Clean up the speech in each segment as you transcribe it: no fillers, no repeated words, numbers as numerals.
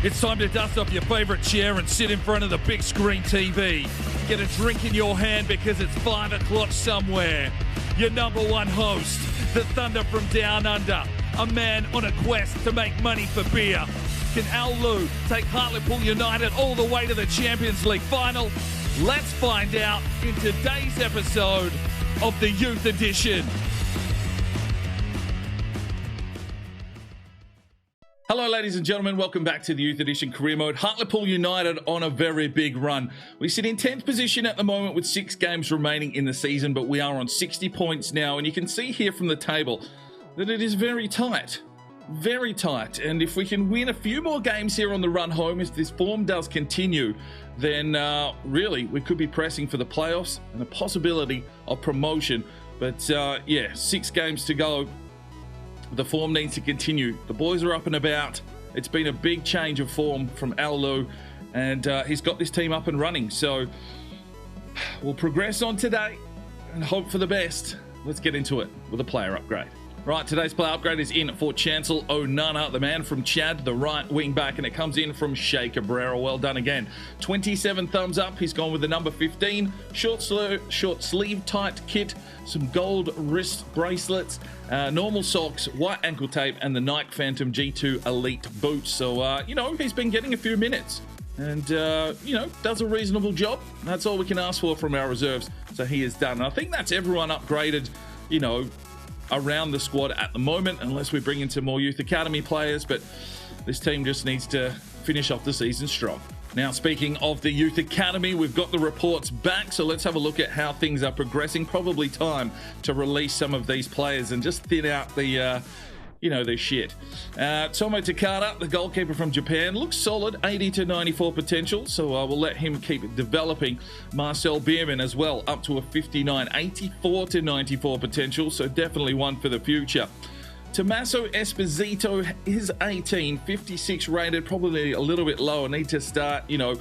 It's time to dust off your favourite chair and sit in front of the big screen TV. Get a drink in your hand because it's 5 o'clock somewhere. Your number one host, the Thunder from Down Under, a man on a quest to make money for beer. Can Al Lou take Hartlepool United all the way to the Champions League final? Let's find out in today's episode of the Youth Edition. Hello, ladies and gentlemen. Welcome back to the Youth Edition Career Mode. Hartlepool United on a very big run. We sit in 10th position at the moment with 6 games remaining in the season, but we are on 60 points now. And you can see here from the table that it is very tight. Very tight. And if we can win a few more games here on the run home, as this form does continue, then really we could be pressing for the playoffs and a possibility of promotion. But yeah, 6 games to go. The form needs to continue. The boys are up and about. It's been a big change of form from Al Lou, and he's got this team up and running. So we'll progress on today and hope for the best. Let's get into it with a player upgrade. Right, today's player upgrade is in for Chancel Onana, the man from Chad, the right wing back, and it comes in from Shea Cabrera. Well done again. 27 thumbs up. He's gone with the number 15. Short sleeve tight kit, some gold wrist bracelets, normal socks, white ankle tape, and the Nike Phantom G2 Elite boots. So, you know, he's been getting a few minutes and, you know, does a reasonable job. That's all we can ask for from our reserves. So he is done. And I think that's everyone upgraded, you know, around the squad at the moment, unless we bring in some more Youth Academy players, but this team just needs to finish off the season strong. Now, speaking of the Youth Academy, we've got the reports back, so let's have a look at how things are progressing. Probably time to release some of these players and just thin out the you know, the shit. Tomo Takada, the goalkeeper from Japan, looks solid, 80 to 94 potential, so we'll let him keep developing. Marcel Bierman as well, up to a 59, 84 to 94 potential, so definitely one for the future. Tommaso Esposito is 18, 56 rated, probably a little bit lower. Need to start, you know,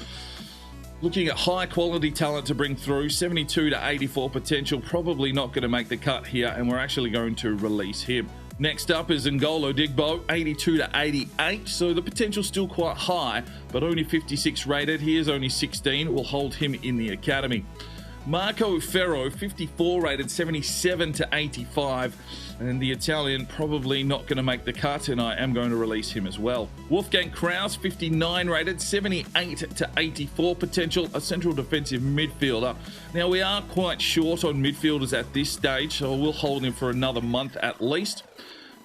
looking at high quality talent to bring through. 72 to 84 potential, probably not going to make the cut here, and we're actually going to release him. Next up is N'Golo Digbo, 82 to 88, so the potential's still quite high, but only 56 rated. He is only 16. We'll hold him in the academy. Marco Ferro, 54 rated, 77 to 85, and the Italian probably not going to make the cut, and I am going to release him as well. Wolfgang Kraus, 59 rated, 78 to 84 potential, a central defensive midfielder. Now, we are quite short on midfielders at this stage, so we'll hold him for another month at least.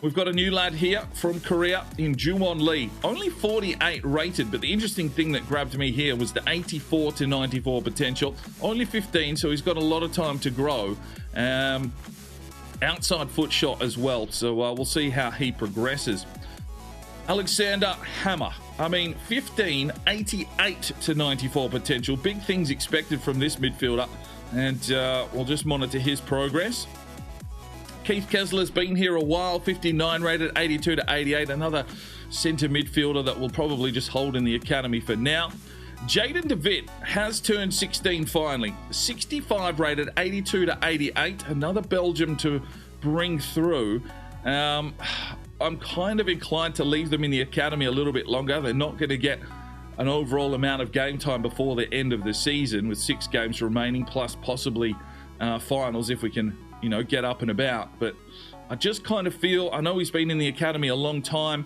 We've got a new lad here from Korea in Jumon Lee, only 48 rated, but the interesting thing that grabbed me here was the 84 to 94 potential, only 15, so he's got a lot of time to grow. Outside foot shot as well, so we'll see how he progresses. Alexander Hammer, I mean, 15, 88 to 94 potential, big things expected from this midfielder, and we'll just monitor his progress. Keith Kessler's been here a while, 59 rated, 82 to 88, another centre midfielder that we'll probably just hold in the academy for now. Jaden DeWitt has turned 16 finally, 65 rated, 82 to 88, another Belgium to bring through. I'm kind of inclined to leave them in the academy a little bit longer. They're not going to get an overall amount of game time before the end of the season, with 6 games remaining, plus possibly finals if we can, you know, get up and about. But I just kind of feel, I know he's been in the academy a long time,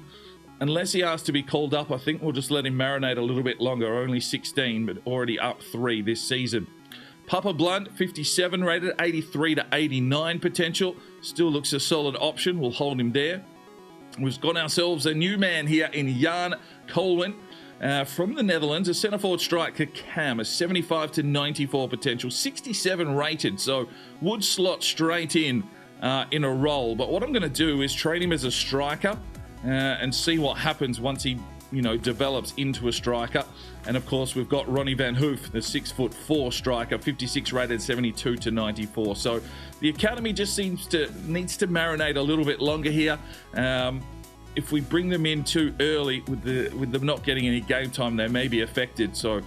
unless he asks to be called up, I think we'll just let him marinate a little bit longer. Only 16, but already up 3 this season. Papa Blunt, 57 rated, 83 to 89 potential. Still looks a solid option. We'll hold him there. We've got ourselves a new man here in Jan Colwyn. From the Netherlands, a centre forward striker Cam, a 75 to 94 potential, 67 rated, so would slot straight in a role. But what I'm going to do is train him as a striker and see what happens once he, you know, develops into a striker. And of course, we've got Ronnie Van Hoof, the 6'4" striker, 56 rated, 72 to 94. So the academy just needs to marinate a little bit longer here. If we bring them in too early with them not getting any game time, they may be affected. So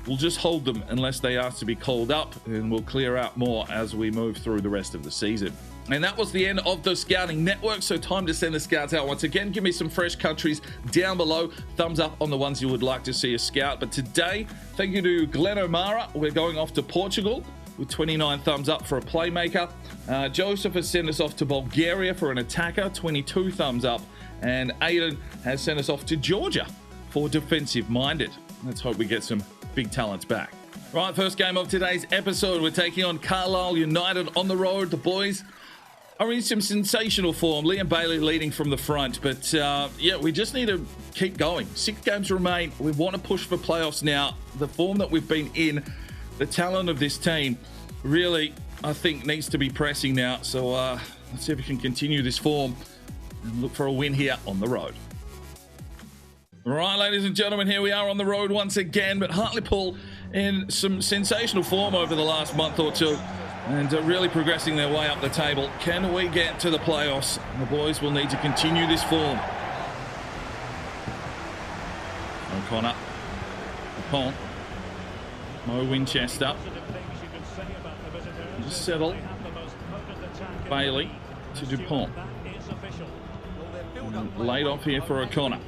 we'll just hold them unless they ask to be called up, and we'll clear out more as we move through the rest of the season. And that was the end of the scouting network. So time to send the scouts out once again. Give me some fresh countries down below. Thumbs up on the ones you would like to see a scout. But today, thank you to Glenn O'Mara. We're going off to Portugal with 29 thumbs up for a playmaker. Joseph has sent us off to Bulgaria for an attacker, 22 thumbs up. And Aiden has sent us off to Georgia for defensive-minded. Let's hope we get some big talents back. Right, first game of today's episode. We're taking on Carlisle United on the road. The boys are in some sensational form. Liam Bailey leading from the front. But, yeah, we just need to keep going. 6 games remain. We want to push for playoffs now. The form that we've been in, the talent of this team, really, I think, needs to be pressing now. So let's see if we can continue this form and look for a win here on the road. All right, ladies and gentlemen, here we are on the road once again. But Hartlepool in some sensational form over the last month or two and really progressing their way up the table. Can we get to the playoffs? The boys will need to continue this form. O'Connor, Dupont, Mo Winchester, settle, Bailey to Dupont. Laid off here for O'Connor.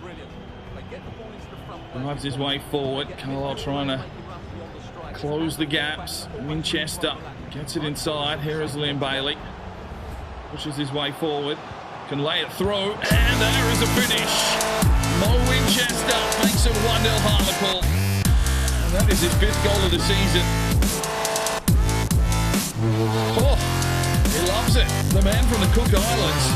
Drives his way forward. Carlisle trying to close the gaps. Winchester gets it inside. Here is Liam Bailey. Pushes his way forward. Can lay it through. And there is a finish. Mo Winchester makes it 1-0 Hartlepool. And that is his 5th goal of the season. Oh, he loves it. The man from the Cook Islands.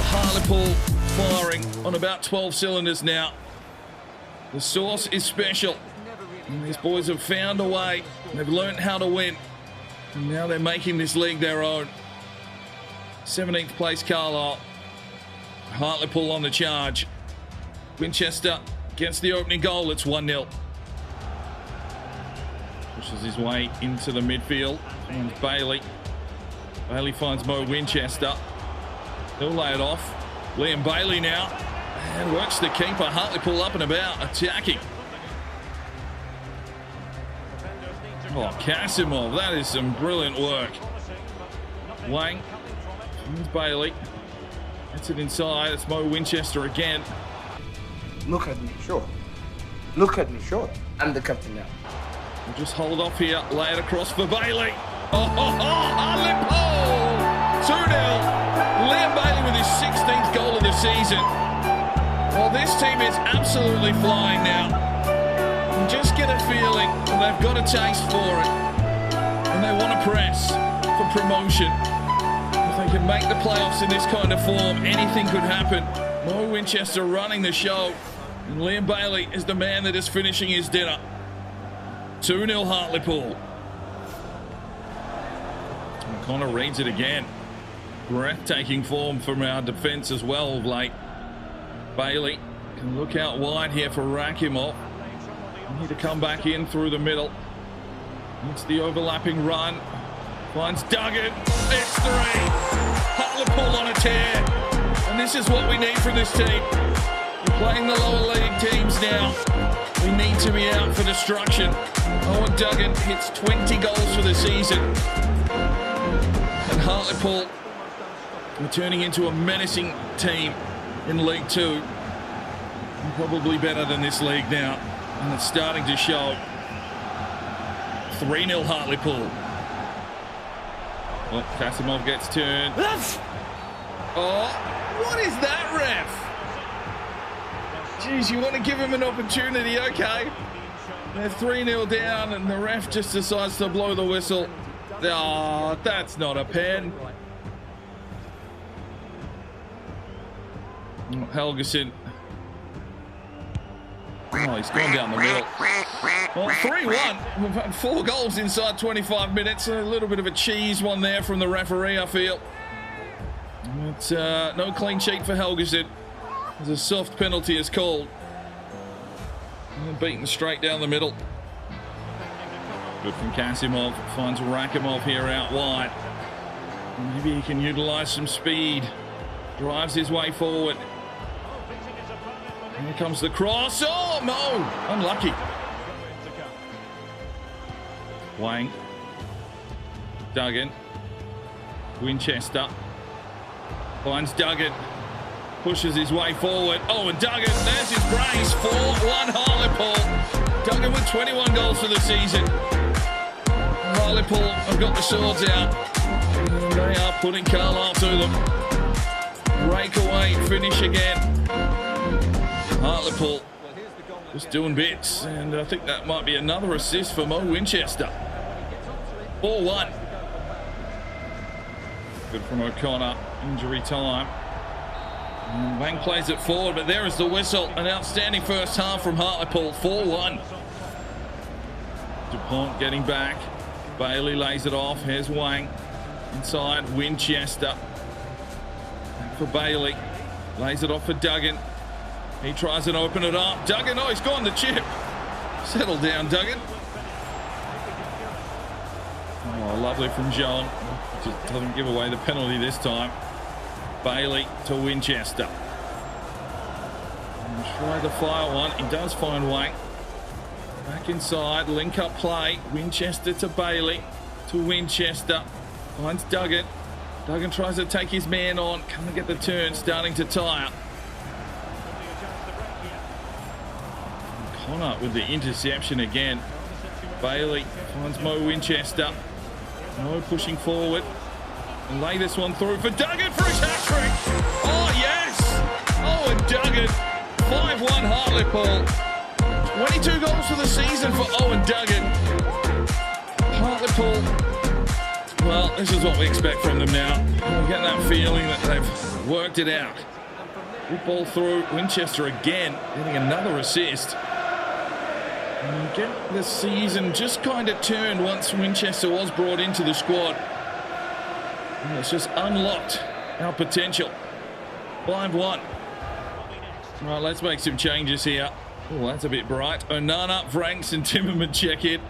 Hartlepool firing on about 12 cylinders now. The sauce is special. And these boys have found a way. They've learned how to win. And now they're making this league their own. 17th place Carlisle. Hartlepool on the charge. Winchester gets the opening goal. It's 1-0. Pushes his way into the midfield. Finds Bailey. Bailey finds Mo Winchester. He'll lay it off. Liam Bailey now. And works the keeper. Hartlepool up and about, attacking. Oh, Kasimov, that is some brilliant work. Wang. Finds Bailey. Gets it inside. It's Mo Winchester again. Look at me, sure. Look at me, sure. I'm the captain now. We'll just hold off here. Lay it across for Bailey. Hartlepool! 2-0. Liam Bailey with his 16th goal of the season. Well, this team is absolutely flying now. You just get a feeling that they've got a taste for it. And they want to press for promotion. If they can make the playoffs in this kind of form, anything could happen. Mo Winchester running the show. And Liam Bailey is the man that is finishing his dinner. 2-0 Hartlepool. O'Connor reads it again. Breathtaking form from our defence as well of late. Bailey can look out wide here for Rakimov. Need to come back in through the middle. It's the overlapping run. Finds Duggan. It's 3. Hartlepool on a tear. And this is what we need from this team. We're playing the lower league teams now. We need to be out for destruction. Owen Duggan hits 20 goals for the season. And Hartlepool are turning into a menacing team in League 2. And probably better than this league now. And it's starting to show. 3-0 Hartlepool. Oh, Kasimov gets turned. Oh, what is that, ref? Jeez, you want to give him an opportunity, okay. They're 3-0 down and the ref just decides to blow the whistle. Oh, that's not a pen. Helgeson. Oh, he's gone down the middle. Well, 3-1. We've had 4 goals inside 25 minutes. A little bit of a cheese one there from the referee, I feel. But no clean sheet for Helgeson. There's a soft penalty is called. And beaten straight down the middle. Good from Kasimov. Finds Rakimov here out wide. Maybe he can utilise some speed. Drives his way forward. Here comes the cross. Oh, Mo! Unlucky. Wang. Duggan. Winchester finds Duggan. Pushes his way forward. Oh, and Duggan, there's his brace. 4-1 Hartlepool. Duggan with 21 goals for the season. Hartlepool have got the swords out. And they are putting Carlisle to them. Breakaway, finish again. Hartlepool just doing bits. And I think that might be another assist for Mo Winchester. 4-1. Good from O'Connor. Injury time. And Wang plays it forward, but there is the whistle. An outstanding first half from Hartlepool. 4-1. DuPont getting back. Bailey lays it off. Here's Wang. Inside, Winchester. Back for Bailey. Lays it off for Duggan. He tries and open it up. Duggan, oh, he's gone the chip. Settle down, Duggan. Oh, lovely from John. Just doesn't give away the penalty this time. Bailey to Winchester. And try the fire one. He does find Wang. Back inside, link up play. Winchester to Bailey to Winchester. Finds Duggan. Duggan tries to take his man on. Can't get the turn, starting to tire. Connor with the interception again. Bailey finds Mo Winchester. Mo pushing forward. And lay this one through for Duggan for his hat-trick. Oh, yes! Oh, and Duggan. 5-1 Hartlepool. 22 goals for the season for Owen Duggan. Hartlepool, well, this is what we expect from them now. We get that feeling that they've worked it out. Good ball through. Winchester again, getting another assist. And get the season just kind of turned once Winchester was brought into the squad. And it's just unlocked our potential. 5-1. Right, let's make some changes here. Oh, that's a bit bright. Onana, Franks, and Timmerman check in.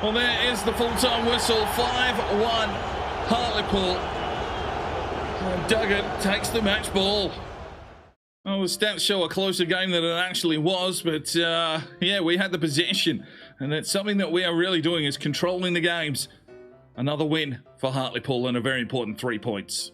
Well, there is the full-time whistle. 5-1 Hartlepool. And Duggan takes the match ball. Oh, the stats show a closer game than it actually was, but yeah, we had the possession. And it's something that we are really doing is controlling the games. Another win for Hartlepool and a very important 3 points.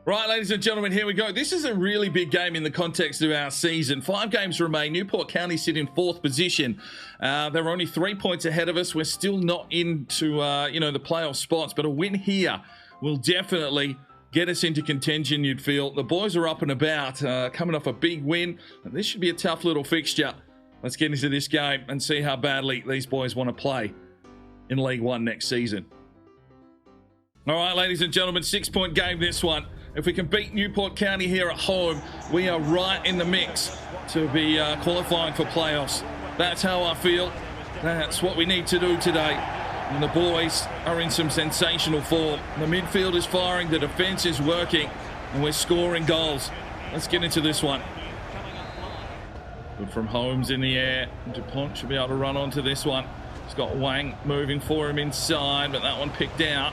Right, ladies and gentlemen, here we go. This is a really big game in the context of our season. 5 games remain. Newport County sit in 4th position. They're only 3 points ahead of us. We're still not into, the playoff spots, but a win here will definitely get us into contention, you'd feel. The boys are up and about, coming off a big win. And this should be a tough little fixture. Let's get into this game and see how badly these boys want to play in League One next season. All right, ladies and gentlemen, 6-point game this one. If we can beat Newport County here at home, we are right in the mix to be qualifying for playoffs. That's how I feel. That's what we need to do today. And the boys are in some sensational form. The midfield is firing, the defense is working, and we're scoring goals. Let's get into this one. Good from Holmes in the air. DuPont should be able to run onto this one. He's got Wang moving for him inside, but that one picked out.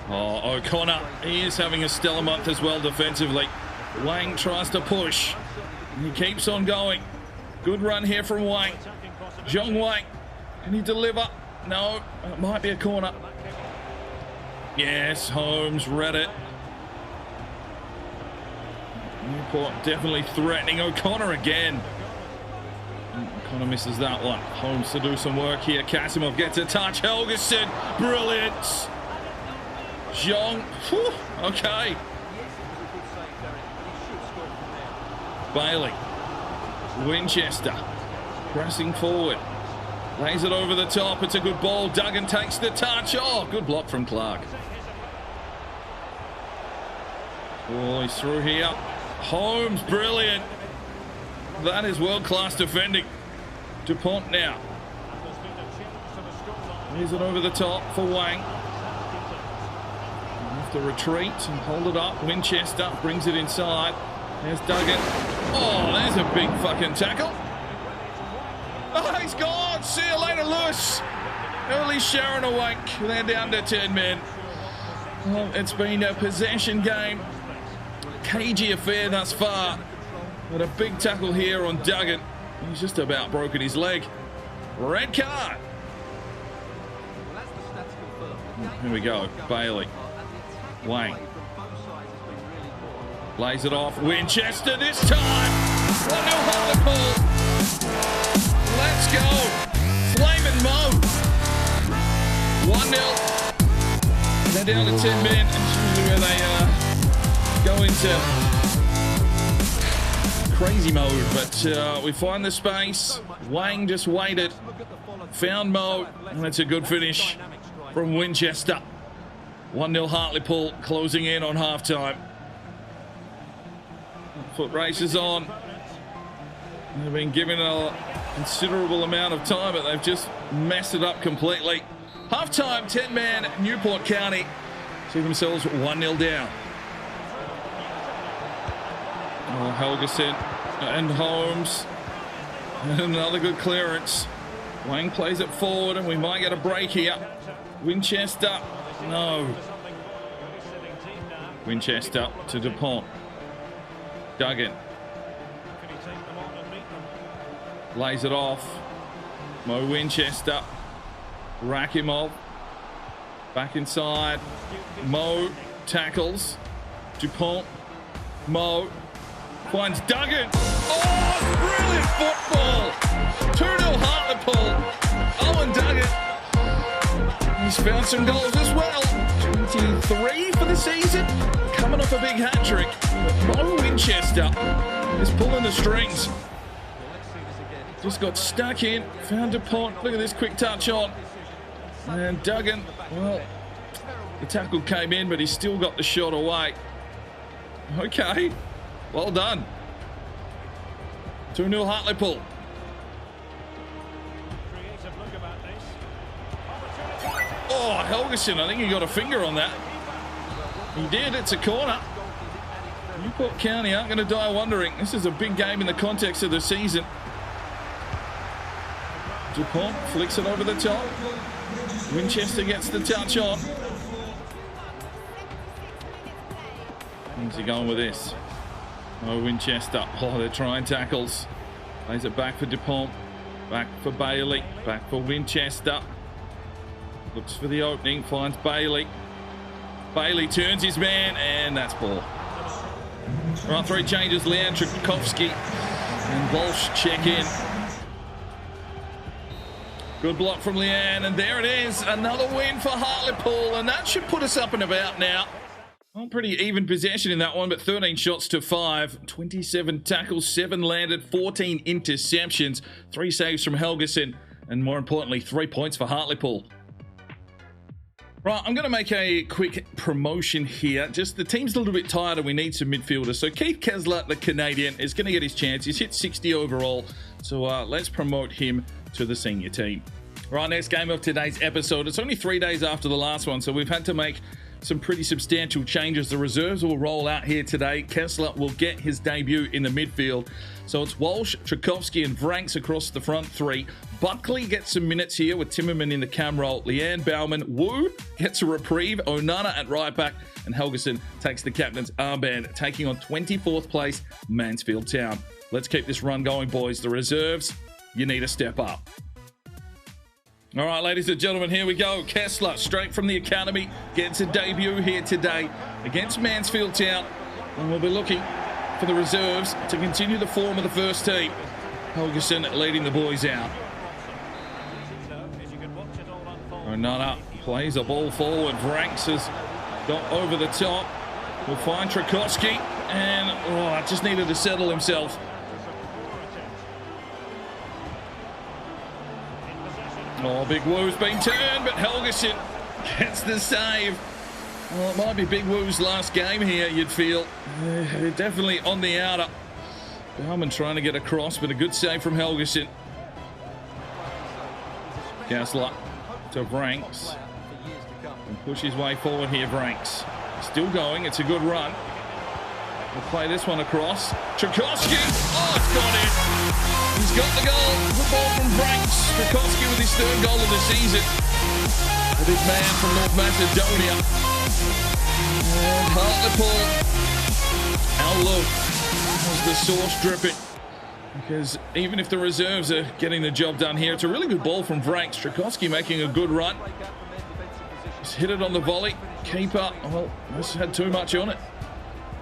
Oh, O'Connor, he is having a stellar month as well defensively. Wang tries to push. He keeps on going. Good run here from Wang. Zhong Wang, can he deliver? No, it might be a corner. Yes, Holmes read it. Newport definitely threatening O'Connor again. O'Connor misses that one. Holmes to do some work here. Kasimov gets a touch. Helgeson, brilliant. Zhong, okay. Bailey, Winchester, pressing forward. Lays it over the top. It's a good ball. Duggan takes the touch. Oh, good block from Clark. Oh, he's through here. Holmes, brilliant. That is world-class defending. DuPont now. Here's it over the top for Wang. Have to retreat and hold it up. Winchester brings it inside. There's Duggan. Oh, there's a big fucking tackle. Oh, he's gone. See you later, Lewis. Early Sharon awake. They're down to 10 men. Well, it's been a possession game. cagey affair thus far. But a big tackle here on Duggan. He's just about broken his leg. Red card. Here we go. Bailey. Wang. Lays it off. Winchester this time. 1-0 Hartlepool. Let's go. Flaming Mo. 1-0. They're down to 10 men. It's usually where they go into crazy mode. But we find the space. Wang just waited. Found Mo. And it's a good finish from Winchester. 1-0 Hartlepool closing in on halftime. Foot races on. They've been given a considerable amount of time, but they've just messed it up completely. Halftime, 10-man Newport County see themselves 1-0 down. Oh, Helgeson and Holmes. And another good clearance. Wang plays it forward, and we might get a break here. Winchester. No. Winchester to DuPont. Duggan. Lays it off. Mo Winchester. Rakimov. Back inside. Mo tackles. DuPont. Mo finds Duggan. Oh, brilliant football. 2-0 Hartlepool. Owen Duggan. He's found some goals as well. 23 for the season. Coming off a big hat trick. Mo Winchester is pulling the strings. Just got stuck in. Found DuPont. Look at this quick touch on. And Duggan, well, the tackle came in, but he still got the shot away. Okay. Well done. 2-0 Hartlepool. Oh, Helgeson, I think he got a finger on that. He did. It's a corner. Newport County aren't going to die wondering. This is a big game in the context of the season. DuPont flicks it over the top. Winchester gets the touch on. Where's he going with this? Oh, Winchester. Oh, they're trying tackles. Plays it back for DuPont. Back for Bailey. Back for Winchester. Looks for the opening. Finds Bailey. Bailey turns his man, and that's ball. Right, three changes. Leanne Tchaikovsky and Walsh check in. Good block from Leanne, and there it is. Another win for Hartlepool, and that should put us up and about now. Well, pretty even possession in that one, but 13 shots to 5. 27 tackles, 7 landed, 14 interceptions, 3 saves from Helgeson, and more importantly, 3 points for Hartlepool. Right, I'm going to make a quick promotion here. Just the team's a little bit tired and we need some midfielders. So Keith Kessler, the Canadian, is going to get his chance. He's hit 60 overall. So let's promote him to the senior team. Right, next game of today's episode. It's only 3 days after the last one, so we've had to make some pretty substantial changes. The reserves will roll out here today. Kessler will get his debut in the midfield. So it's Walsh, Tchaikovsky, and Vranks across the front three. Buckley gets some minutes here with Timmerman in the cam role. Leanne Bauman. Wu gets a reprieve. Onana at right back. And Helgeson takes the captain's armband, taking on 24th place Mansfield Town. Let's keep this run going, boys. The reserves, you need to step up. All right, ladies and gentlemen, here we go. Kessler, straight from the academy, gets a debut here today against Mansfield Town. And we'll be looking for the reserves to continue the form of the first team. Helgeson leading the boys out. Onana plays a ball forward. Vranks has got over the top. We'll find Tchaikovsky, and just needed to settle himself. Oh, Big Woo's been turned, but Helgeson gets the save. Well, it might be Big Woo's last game here, you'd feel. Definitely on the outer. Bauman trying to get across, but a good save from Helgeson. Kessler to Vranks. And push his way forward here, Vranks. Still going, it's a good run. We'll play this one across. Tchaikovsky, oh, it's got it. He's got the goal. Good ball from Vranks. Tchaikovsky with his third goal of the season. The big man from North Macedonia. And Hartlepool Oh, look. There's the sauce dripping. Because even if the reserves are getting the job done here, it's a really good ball from Frank. Strakowski making a good run. Just hit it on the volley. Keeper, well, this had too much on it.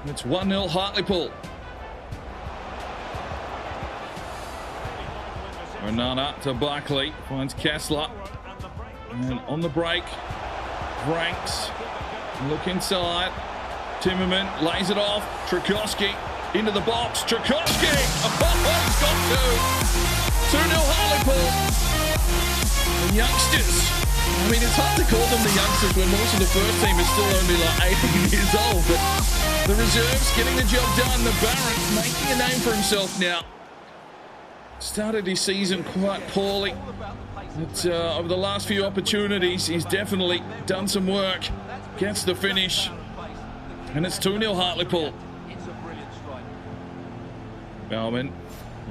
It's 1-0 Hartlepool. Onana to Buckley. Finds Kessler. And on the break, Franks. Look inside. Timmerman lays it off. Strakowski into the box. Strakowski! Oh, he's got two. 2-0 Hartlepool. The youngsters. I mean, it's hard to call them the youngsters when most of the first team is still only like 18 years old. But the reserves getting the job done. The Baron making a name for himself now. Started his season quite poorly. But over the last few opportunities, he's definitely done some work. Gets the finish. And it's 2-0 Hartlepool. Bellman,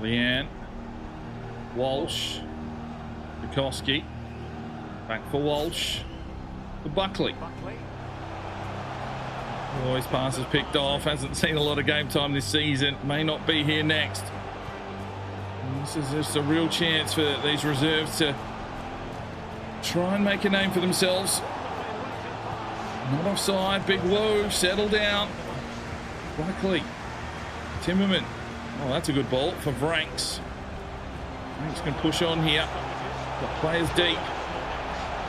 Leanne, Walsh, Strakowski. Back for Walsh. For Buckley. Oh, his pass is picked off. Hasn't seen a lot of game time this season. May not be here next. And this is just a real chance for these reserves to try and make a name for themselves. Not offside. Big Woo. Settle down. Buckley. Timmerman. Oh, that's a good ball for Franks. Franks can push on here. Got players deep.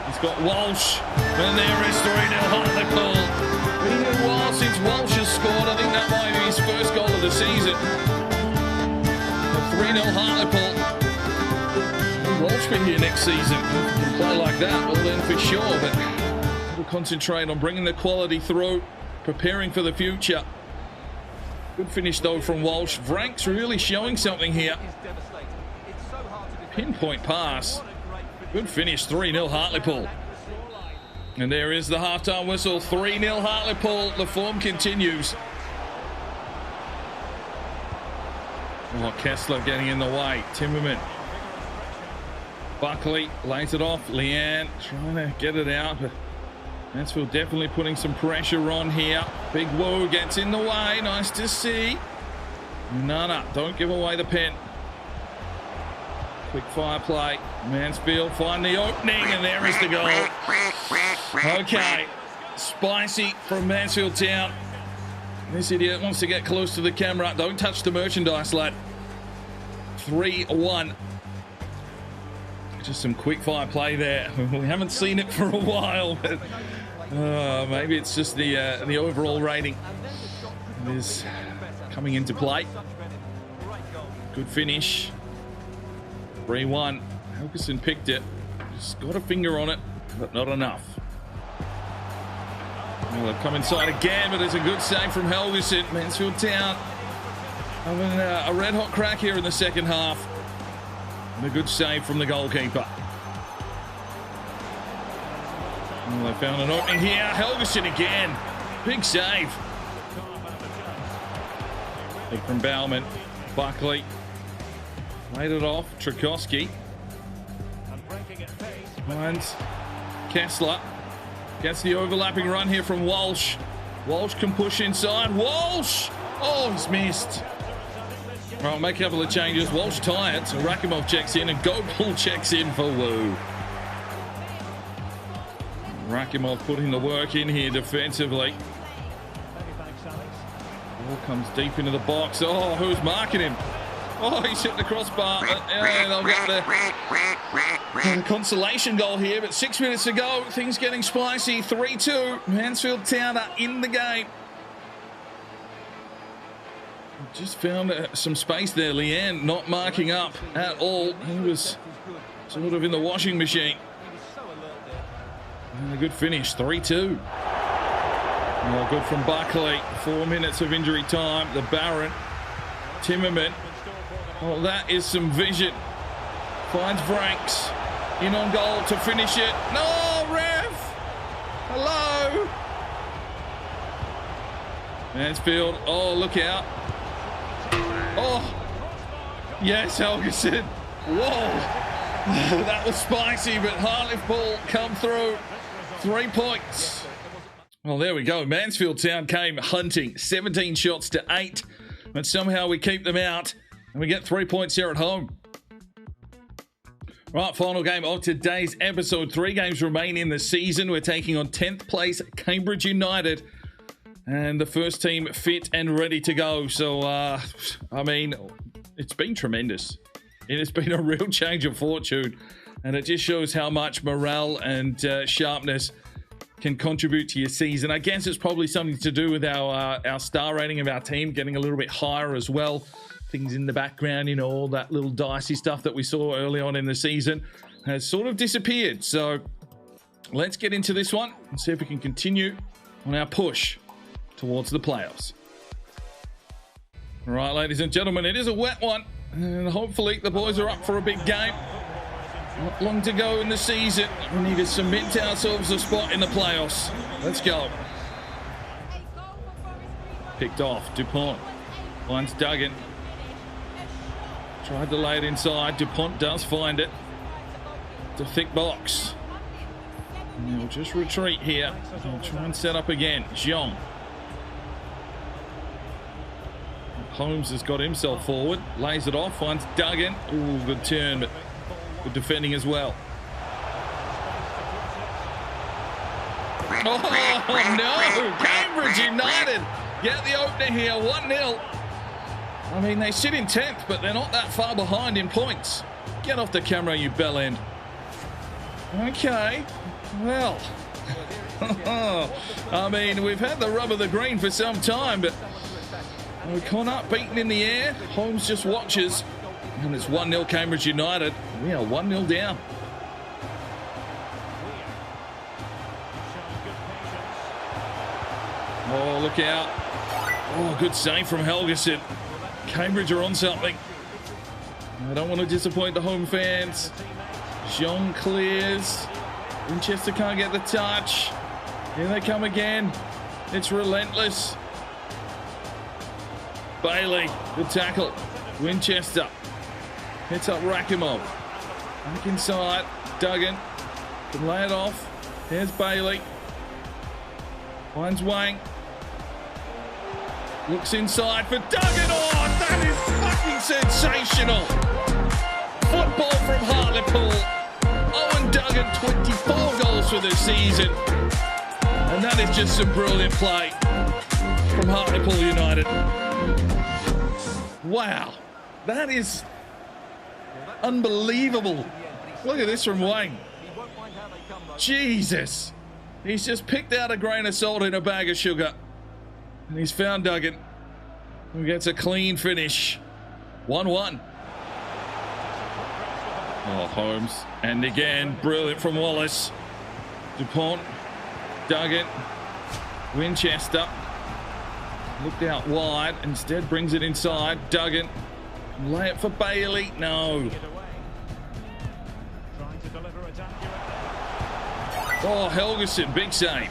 He's got Walsh. And there is 3-0 Hartlepool. Been a while since Walsh has scored. I think that might be his first goal of the season. 3-0 Hartlepool. Will Walsh be here next season? Can play like that, well then for sure. But we'll concentrate on bringing the quality through, preparing for the future. Good finish though from Walsh. Frank's really showing something here. Pinpoint pass. Good finish, 3-0 Hartlepool. And there is the halftime whistle, 3-0 Hartlepool. The form continues. Oh, Kessler getting in the way. Timmerman. Buckley lays it off. Leanne trying to get it out. But Mansfield definitely putting some pressure on here. Big Woo gets in the way. Nice to see. Nana, don't give away the pen. Quick fire play. Mansfield find the opening, and there is the goal. Okay. Spicy from Mansfield Town. This idiot wants to get close to the camera. Don't touch the merchandise, lad. 3-1. Just some quick fire play there. We haven't seen it for a while, but maybe it's just the overall rating that is coming into play. Good finish. 3-1. Helgeson picked it. Just got a finger on it, but not enough. Well, they've come inside again, but it's a good save from Helgeson. Mansfield Town having a red-hot crack here in the second half. And a good save from the goalkeeper. Well, they found an opening here. Helgeson again. Big save. Big from Bauman. Buckley. Laid it off. Strakowski. Finds Kessler. Gets the overlapping run here from Walsh. Walsh can push inside. Walsh! Oh, he's missed. All right, make a couple of changes. Walsh tired, so Rakimov checks in and Gopal checks in for Woo. Rakimov putting the work in here defensively. Ball comes deep into the box. Oh, who's marking him? Oh, he's hit the crossbar. Yeah, they'll get the consolation goal here, but 6 minutes to go. Things getting spicy. 3-2. Mansfield Town are in the game. Just found some space there. Leanne not marking up at all. He was sort of in the washing machine. And a good finish. 3-2. Oh, good from Buckley. 4 minutes of injury time. The Baron. Timmerman. Oh, that is some vision. Finds Franks. In on goal to finish it. No, ref! Hello! Mansfield. Oh, look out. Oh! Yes, Helgeson. Whoa! That was spicy, but Hartlepool come through. 3 points. Well, there we go. Mansfield Town came hunting, 17 shots to 8, but somehow we keep them out and we get 3 points here at home. Right, final game of today's episode. 3 games remain in the season. We're taking on 10th place Cambridge United, and the first team fit and ready to go. So, I mean, it's been tremendous. It has been a real change of fortune, and it just shows how much morale and sharpness can contribute to your season. I guess it's probably something to do with our star rating of our team getting a little bit higher as well. Things in the background, you know, all that little dicey stuff that we saw early on in the season has sort of disappeared. So let's get into this one and see if we can continue on our push towards the playoffs. All right, ladies and gentlemen, it is a wet one, and hopefully the boys are up for a big game. Not long to go in the season. We need to cement ourselves a spot in the playoffs. Let's go. Picked off. DuPont finds Duggan. Tried to lay it inside. DuPont does find it. It's a thick box. And they'll just retreat here. They'll try and set up again. Jean. Holmes has got himself forward. Lays it off. Finds Duggan. Ooh, good turn, but good defending as well. Oh, no! Cambridge United get the opener here, 1-0. I mean, they sit in 10th, but they're not that far behind in points. Get off the camera, you bell end. Okay, well. I mean, we've had the rub of the green for some time, but we can't beaten in the air. Holmes just watches. And it's 1-0 Cambridge United. We are 1-0 down. Oh, look out. Oh, good save from Helgeson. Cambridge are on something. I don't want to disappoint the home fans. Jean clears. Winchester can't get the touch. Here they come again. It's relentless. Bailey, good tackle. Winchester. Hits up Rakimov. Back inside. Duggan. Can lay it off. There's Bailey. Finds Wang. Looks inside for Duggan. Oh, that is fucking sensational. Football from Hartlepool. Owen Duggan, 24 goals for the season. And that is just some brilliant play from Hartlepool United. Wow. That is unbelievable. Look at this from Wang. Jesus. He's just picked out a grain of salt in a bag of sugar. And he's found Duggan, who gets a clean finish. 1-1. Oh, Holmes. And again, brilliant from Wallace. DuPont. Duggan. Winchester. Looked out wide. Instead brings it inside. Duggan. Lay it for Bailey. No. Oh, Helgeson. Big save.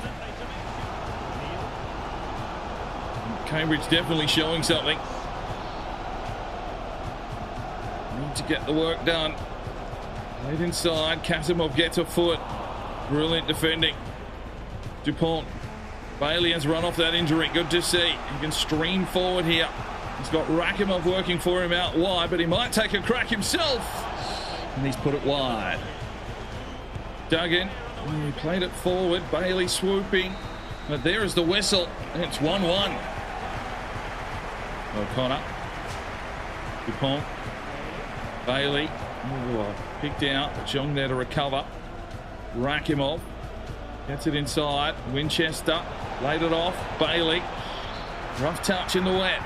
Cambridge definitely showing something. Need to get the work done. Laid inside. Kasimov gets a foot. Brilliant defending. DuPont. Bailey has run off that injury. Good to see. He can stream forward here. He's got Rakimov working for him out wide, but he might take a crack himself. And he's put it wide. Duggan. He played it forward. Bailey swooping. But there is the whistle. And it's 1-1. O'Connor. DuPont. Bailey. Ooh, picked out. Jong there to recover. Rakimov. Gets it inside. Winchester. Laid it off. Bailey. Rough touch in the wet.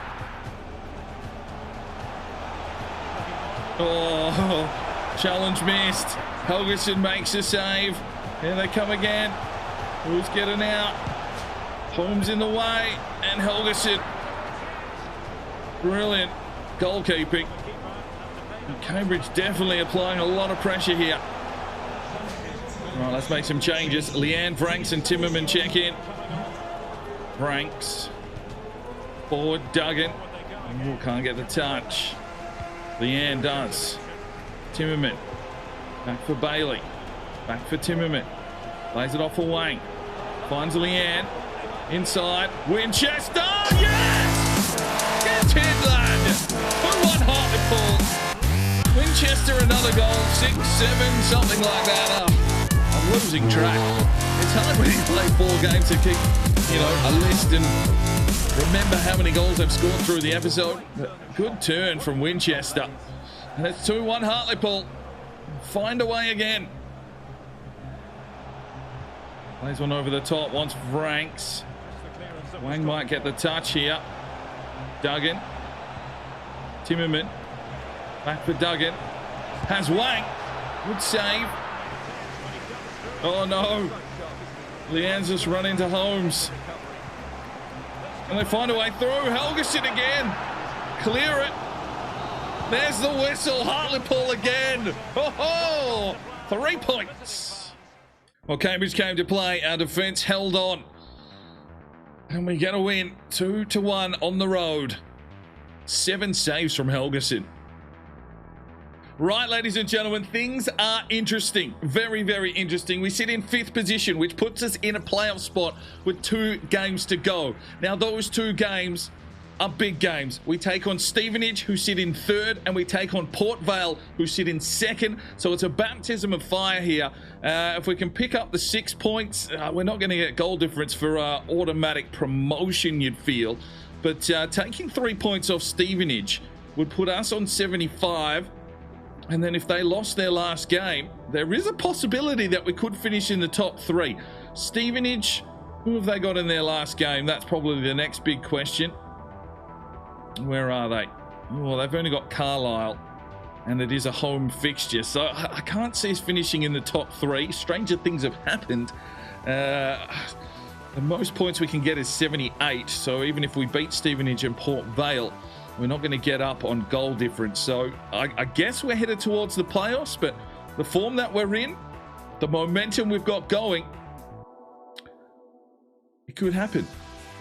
Oh, challenge missed. Helgeson makes a save. Here they come again. Who's getting out? Holmes in the way. And Helgeson. Brilliant goalkeeping. And Cambridge definitely applying a lot of pressure here. Right, let's make some changes. Leanne, Franks and Timmerman check in. Franks. Forward, Duggan. Ooh, can't get the touch. Leanne does. Timmerman. Back for Bailey. Back for Timmerman. Lays it off for Wang. Finds Leanne. Inside, Winchester, yes! Get in, lad! 2-1 Hartlepool. Winchester, another goal, 6-7, something like that. I'm losing track. It's hard when you play 4 games to keep, a list and remember how many goals I've scored through the episode. Good turn from Winchester. And it's 2-1 Hartlepool. Find a way again. Plays one over the top, wants Franks. Wang might get the touch here. Duggan. Timmerman. Back for Duggan. Has Wang. Good save. Oh no. Leanzas run into Holmes. And they find a way through. Helgeson again. Clear it. There's the whistle. Hartlepool again. Oh, 3 points. Well, Cambridge came to play. Our defence held on. And we get a win. 2-1 on the road. 7 saves from Helgeson. Right, ladies and gentlemen, things are interesting. Very, very interesting. We sit in 5th position, which puts us in a playoff spot with 2 games to go. Now, those 2 games are big games. We take on Stevenage, who sit in 3rd, and we take on Port Vale, who sit in 2nd. So it's a baptism of fire here. If we can pick up the 6 points, we're not going to get goal difference for automatic promotion, you'd feel. But taking 3 points off Stevenage would put us on 75. And then if they lost their last game, there is a possibility that we could finish in the top 3. Stevenage, who have they got in their last game? That's probably the next big question. Where are they? Well, they've only got Carlisle, and it is a home fixture. So I can't see us finishing in the top 3. Stranger things have happened. The most points we can get is 78. So even if we beat Stevenage and Port Vale, we're not going to get up on goal difference. So I guess we're headed towards the playoffs, but the form that we're in, the momentum we've got going, it could happen.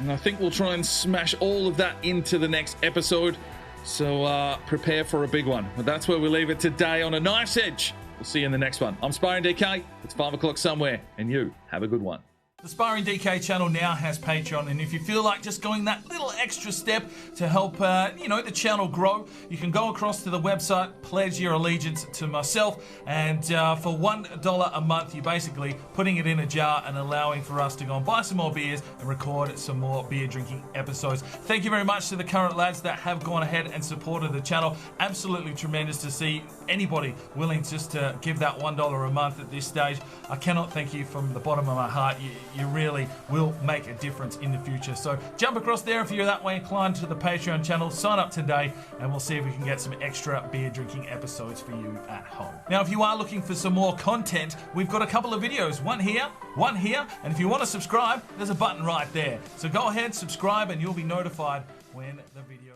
And I think we'll try and smash all of that into the next episode. So prepare for a big one. But that's where we leave it today on a nice edge. We'll see you in the next one. I'm Sparring DK. It's 5 o'clock somewhere, and you have a good one. The Sparring DK channel now has Patreon, and if you feel like just going that little extra step to help, the channel grow, you can go across to the website, pledge your allegiance to myself, and for $1 a month, you're basically putting it in a jar and allowing for us to go and buy some more beers and record some more beer drinking episodes. Thank you very much to the current lads that have gone ahead and supported the channel. Absolutely tremendous to see anybody willing just to give that $1 a month at this stage. I cannot thank you from the bottom of my heart. You really will make a difference in the future. So jump across there if you're that way inclined to the Patreon channel. Sign up today and we'll see if we can get some extra beer drinking episodes for you at home. Now, if you are looking for some more content, we've got a couple of videos. One here, and if you want to subscribe, there's a button right there. So go ahead, subscribe, and you'll be notified when the video